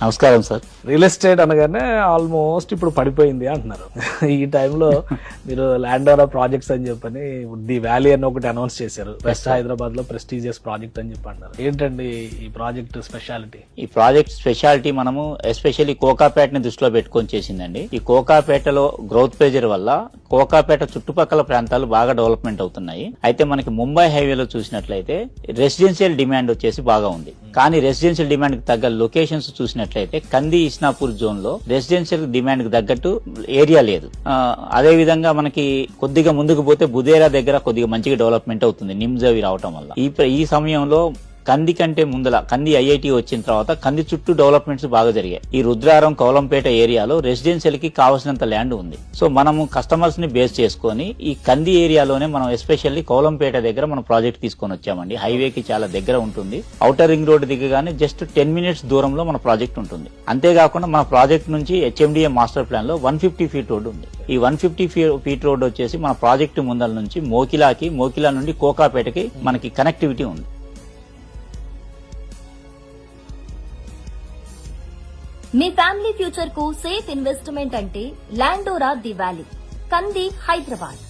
నమస్కారం sir. Real estate అనగానే almost ఇప్పుడు పడిపోయింది అంటున్నారు. ఈ టైంలో మీరు ల్యాండ్ ఓవర్ ప్రాజెక్ట్స్ అని చెప్పని ది వ్యాలీ అని ఒకటి అనౌన్స్ చేశారు. వెస్ట్ హైదరాబాద్ లో ప్రెస్టీజియస్ ప్రాజెక్ట్ అని చెప్పి అన్నారు. ఏంటండి ఈ ప్రాజెక్ట్ స్పెషాలిటీ? ఈ ప్రాజెక్ట్ స్పెషాలిటీ మనము ఎస్పెషల్లీ కోకాపేటని దృష్టిలో పెట్టుకొని చేసిందండి. ఈ కోకాపేటలో గ్రోత్ ప్రెజర్ వల్ల కోకాపేట చుట్టుపక్కల ప్రాంతాలు బాగా డెవలప్మెంట్ అవుతున్నాయి. అయితే మనకి ముంబై హైవేలో చూసినట్లయితే రెసిడెన్షియల్ డిమాండ్ వచ్చేసి బాగా ఉంది. కానీ రెసిడెన్షియల్ డిమాండ్ కి తగ్గ లొకేషన్స్ చూసినట్లయితే కంది ఇస్నాపూర్ జోన్ లో రెసిడెన్షియల్ డిమాండ్ కి తగ్గట్టు ఏరియా లేదు. అదే విధంగా మనకి కొద్దిగా ముందుకు పోతే బుదేరా దగ్గర కొద్దిగా మంచిగా డెవలప్మెంట్ అవుతుంది నిమ్స్ అవి రావటం వల్ల. ఈ సమయంలో కంది కంటే ముందల కంది ఐఐటి వచ్చిన తర్వాత కంది చుట్టూ డెవలప్మెంట్స్ బాగా జరిగాయి. ఈ రుద్రారం కౌలంపేట ఏరియాలో రెసిడెన్షియల్ కి కావాల్సినంత ల్యాండ్ ఉంది. సో మనము కస్టమర్స్ ని బేస్ చేసుకుని ఈ కంది ఏరియాలోనే మనం ఎస్పెషల్లీ కౌలంపేట దగ్గర మనం ప్రాజెక్ట్ తీసుకొని వచ్చామండి. హైవేకి చాలా దగ్గర ఉంటుంది. ఔటర్ రింగ్ రోడ్ దిగగానే జస్ట్ 10 minutes దూరంలో మన ప్రాజెక్ట్ ఉంటుంది. అంతేకాకుండా మన ప్రాజెక్ట్ నుంచి హెచ్ఎండిఏ మాస్టర్ ప్లాన్ లో 150 feet రోడ్ ఉంది. ఈ 150 feet రోడ్ వచ్చేసి మన ప్రాజెక్టు ముందల నుంచి మోకిలా నుండి కోకాపేటకి మనకి కనెక్టివిటీ ఉంది. మీ ఫ్యామిలీ ఫ్యూచర్ కు సేఫ్ ఇన్వెస్ట్మెంట్ అంటే ల్యాండోరా ది వ్యాలీ, కంది, హైదరాబాద్.